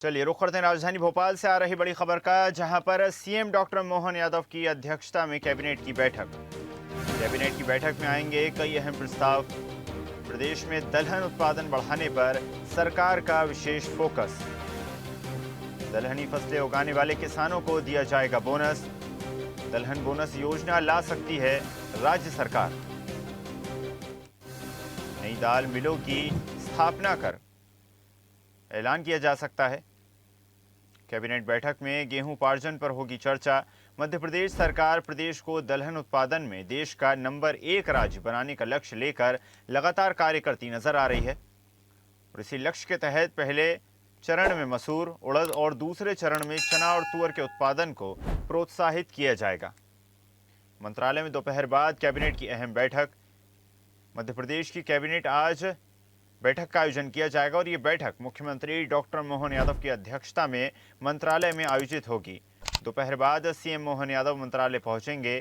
चलिए रुख करते हैं राजधानी भोपाल से आ रही बड़ी खबर का, जहां पर सीएम डॉक्टर मोहन यादव की अध्यक्षता में कैबिनेट की बैठक। कैबिनेट की बैठक में आएंगे कई अहम प्रस्ताव। प्रदेश में दलहन उत्पादन बढ़ाने पर सरकार का विशेष फोकस। दलहनी फसलें उगाने वाले किसानों को दिया जाएगा बोनस। दलहन बोनस योजना ला सकती है राज्य सरकार। नई दाल मिलों की स्थापना कर ऐलान किया जा सकता है। कैबिनेट बैठक में गेहूं उपार्जन पर होगी चर्चा। मध्य प्रदेश सरकार प्रदेश को दलहन उत्पादन में देश का नंबर 1 राज्य बनाने का लक्ष्य लेकर लगातार कार्य करती नजर आ रही है और इसी लक्ष्य के तहत पहले चरण में मसूर, उड़द और दूसरे चरण में चना और तुअर के उत्पादन को प्रोत्साहित किया जाएगा। मंत्रालय में दोपहर बाद कैबिनेट की अहम बैठक। मध्य प्रदेश की कैबिनेट आज बैठक का आयोजन किया जाएगा और ये बैठक मुख्यमंत्री डॉक्टर मोहन यादव की अध्यक्षता में मंत्रालय में आयोजित होगी। दोपहर बाद सीएम मोहन यादव मंत्रालय पहुंचेंगे।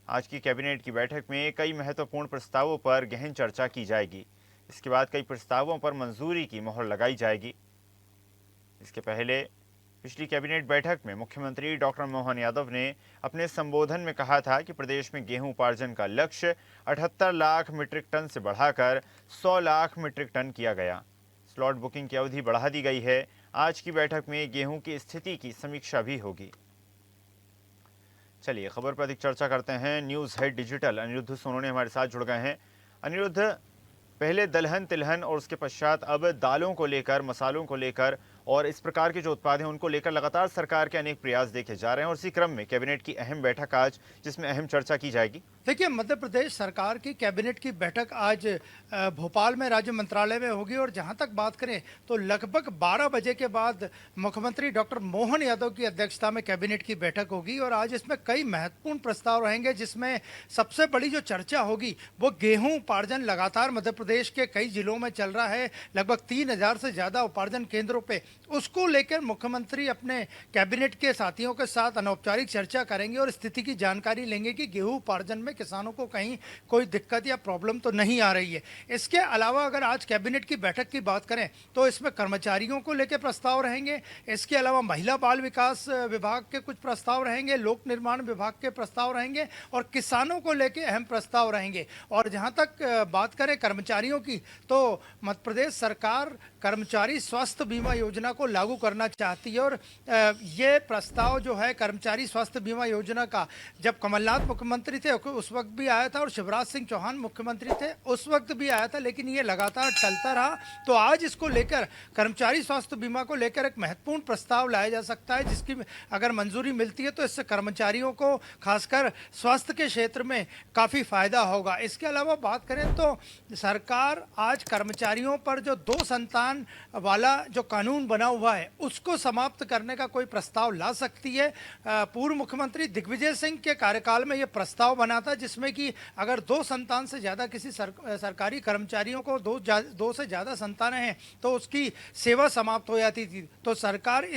आज की कैबिनेट की बैठक में कई महत्वपूर्ण प्रस्तावों पर गहन चर्चा की जाएगी। इसके बाद कई प्रस्तावों पर मंजूरी की मोहर लगाई जाएगी। इसके पहले पिछली कैबिनेट बैठक में मुख्यमंत्री डॉक्टर मोहन यादव ने अपने संबोधन में कहा था कि प्रदेश में गेहूं उपार्जन का लक्ष्य 78 लाख मीट्रिक टन से बढ़ाकर 100 लाख मीट्रिक टन किया गया। स्लॉट बुकिंग की अवधि बढ़ा दी गई है। आज की बैठक में गेहूं की स्थिति की समीक्षा भी होगी। चलिए खबर पर अधिक चर्चा करते हैं। News head digital Aniruddh Sonone हमारे साथ जुड़ गए हैं। अनिरुद्ध, पहले दलहन तिलहन और उसके पश्चात अब दालों को लेकर, मसालों को लेकर और इस प्रकार के जो उत्पाद हैं उनको लेकर लगातार सरकार के अनेक प्रयास देखे जा रहे हैं और इसी क्रम में कैबिनेट की अहम बैठक आज, जिसमें अहम चर्चा की जाएगी। देखिए, मध्य प्रदेश सरकार की कैबिनेट की बैठक आज भोपाल में राज्य मंत्रालय में होगी और जहां तक बात करें तो लगभग 12 बजे के बाद मुख्यमंत्री डॉक्टर मोहन यादव की अध्यक्षता में कैबिनेट की बैठक होगी और आज इसमें कई महत्वपूर्ण प्रस्ताव रहेंगे, जिसमें सबसे बड़ी जो चर्चा होगी वो गेहूं उपार्जन लगातार मध्य प्रदेश के कई जिलों में चल रहा है। लगभग 3000 से ज़्यादा उपार्जन केंद्रों पे उसको लेकर मुख्यमंत्री अपने कैबिनेट के साथियों के साथ अनौपचारिक चर्चा करेंगे और स्थिति की जानकारी लेंगे कि गेहूं उपार्जन में किसानों को कहीं कोई दिक्कत या प्रॉब्लम तो नहीं आ रही है। इसके अलावा अगर आज कैबिनेट की बैठक की बात करें तो इसमें कर्मचारियों को लेकर प्रस्ताव रहेंगे। इसके अलावा महिला बाल विकास विभाग के कुछ प्रस्ताव रहेंगे, लोक निर्माण विभाग के प्रस्ताव रहेंगे और किसानों को लेकर अहम प्रस्ताव रहेंगे। और जहां तक बात करें कर्मचारियों की, तो मध्य प्रदेश सरकार कर्मचारी स्वास्थ्य बीमा योजना को लागू करना चाहती है और ये प्रस्ताव जो है कर्मचारी स्वास्थ्य बीमा योजना का, जब कमलनाथ मुख्यमंत्री थे उस वक्त भी आया था और शिवराज सिंह चौहान मुख्यमंत्री थे उस वक्त भी आया था, लेकिन ये लगातार टलता रहा। तो आज इसको लेकर, कर्मचारी स्वास्थ्य बीमा को लेकर एक महत्वपूर्ण प्रस्ताव लाया जा सकता है, जिसकी अगर मंजूरी मिलती है तो इससे कर्मचारियों को खासकर स्वास्थ्य के क्षेत्र में काफ़ी फायदा होगा। इसके अलावा बात करें तो सरकार आज कर्मचारियों पर जो 2 संतान वाला जो कानून बना हुआ है उसको समाप्त करने का कोई प्रस्ताव ला सकती है। पूर्व मुख्यमंत्री दिग्विजय सिंह के कार्यकाल में यह प्रस्ताव बना था, जिसमें कि अगर 2 संतान से ज़्यादा किसी सरकारी कर्मचारियों को 2 से ज़्यादा संतानें हैं तो उसकी सेवा समाप्त हो जाती थी। तो सरकार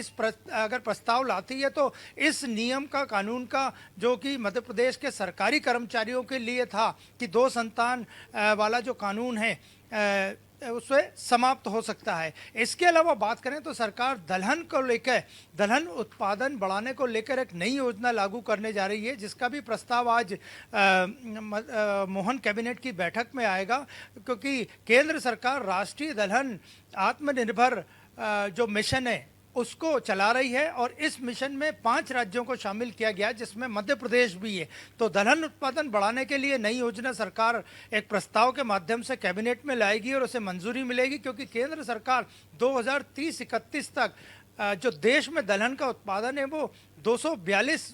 अगर प्रस्ताव लाती है तो इस नियम का, कानून का, जो कि मध्य प्रदेश के सरकारी कर्मचारियों के लिए था कि 2 संतान वाला जो कानून है उससे समाप्त हो सकता है। इसके अलावा बात करें तो सरकार दलहन को लेकर, दलहन उत्पादन बढ़ाने को लेकर एक नई योजना लागू करने जा रही है, जिसका भी प्रस्ताव आज मोहन कैबिनेट की बैठक में आएगा, क्योंकि केंद्र सरकार राष्ट्रीय दलहन आत्मनिर्भर जो मिशन है उसको चला रही है और इस मिशन में 5 राज्यों को शामिल किया गया, जिसमें मध्य प्रदेश भी है। तो दलहन उत्पादन बढ़ाने के लिए नई योजना सरकार एक प्रस्ताव के माध्यम से कैबिनेट में लाएगी और उसे मंजूरी मिलेगी, क्योंकि केंद्र सरकार 2030-31 तक जो देश में दलहन का उत्पादन है वो 242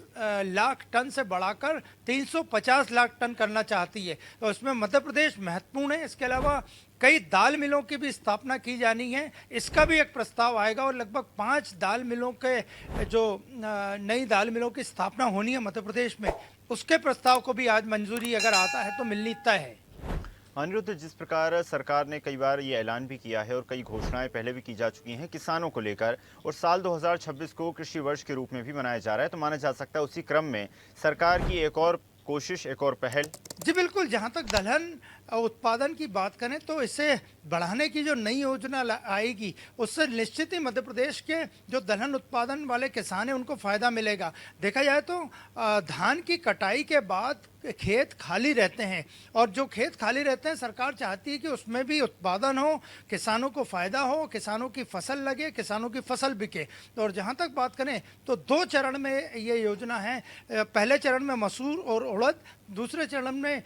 लाख टन से बढ़ाकर 350 लाख टन करना चाहती है। तो इसमें मध्य प्रदेश महत्वपूर्ण है। इसके अलावा कई दाल मिलों की भी स्थापना की जानी है, इसका भी एक प्रस्ताव आएगा और लगभग 5 दाल मिलों के जो नई दाल मिलों की स्थापना होनी है मध्य प्रदेश में, उसके प्रस्ताव को भी आज मंजूरी अगर आता है तो मिलनी तय है। अनिरुद्ध, जिस प्रकार सरकार ने कई बार ये ऐलान भी किया है और कई घोषणाएं पहले भी की जा चुकी हैं किसानों को लेकर, और साल 2026 को कृषि वर्ष के रूप में भी मनाया जा रहा है, तो माना जा सकता है उसी क्रम में सरकार की एक और कोशिश, एक और पहल जी बिल्कुल, जहाँ तक दलहन उत्पादन की बात करें तो इसे बढ़ाने की जो नई योजना आएगी उससे निश्चित ही मध्य प्रदेश के जो दलहन उत्पादन वाले किसान हैं उनको फ़ायदा मिलेगा। देखा जाए तो धान की कटाई के बाद खेत खाली रहते हैं और जो खेत खाली रहते हैं सरकार चाहती है कि उसमें भी उत्पादन हो, किसानों को फ़ायदा हो, किसानों की फसल लगे, किसानों की फसल बिके। तो और जहाँ तक बात करें तो 2 चरण में ये योजना है। पहले चरण में मसूर और उड़द, दूसरे चरण में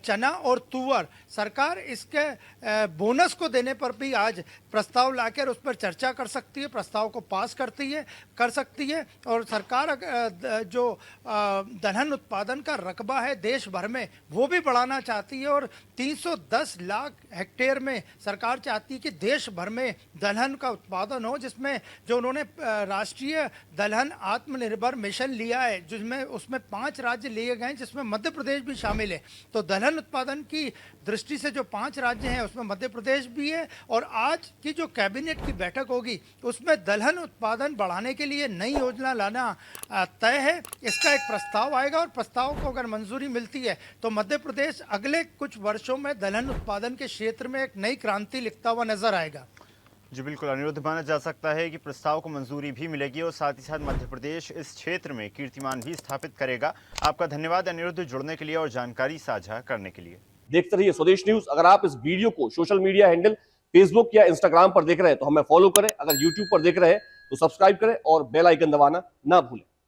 चना और तुअर। सरकार इसके बोनस को देने पर भी आज प्रस्ताव लाकर उस पर चर्चा कर सकती है, प्रस्ताव को पास कर सकती है और सरकार जो दलहन उत्पादन का रकबा है देश भर में वो भी बढ़ाना चाहती है और 310 लाख हेक्टेयर में सरकार चाहती है कि देश भर में दलहन का उत्पादन हो, जिसमें जो उन्होंने राष्ट्रीय दलहन आत्मनिर्भर मिशन लिया है जिसमें उसमें 5 राज्य लिए गए जिसमें मध्य प्रदेश भी शामिल है। तो दलहन उत्पादन की दृष्टि से जो 5 राज्य हैं उसमें मध्य प्रदेश भी है और आज की जो कैबिनेट की बैठक होगी उसमें दलहन उत्पादन बढ़ाने के लिए नई योजना लाना तय है। इसका एक प्रस्ताव आएगा और प्रस्ताव को अगर मंजूरी मिलती है तो मध्य प्रदेश अगले कुछ वर्षों में दलहन उत्पादन के क्षेत्र में एक नई क्रांति लिखता हुआ नजर आएगा। जी बिल्कुल, अनिरुद्ध, माना जा सकता है कि प्रस्ताव को मंजूरी भी मिलेगी और साथ ही साथ मध्य प्रदेश इस क्षेत्र में कीर्तिमान भी स्थापित करेगा। आपका धन्यवाद अनिरुद्ध, जुड़ने के लिए और जानकारी साझा करने के लिए। देखते रहिए स्वदेश न्यूज। अगर आप इस वीडियो को सोशल मीडिया हैंडल फेसबुक या इंस्टाग्राम पर देख रहे हैं तो हमें फॉलो करें, अगर यूट्यूब पर देख रहे हैं तो सब्सक्राइब करें और बेल आइकन दबाना ना भूलें।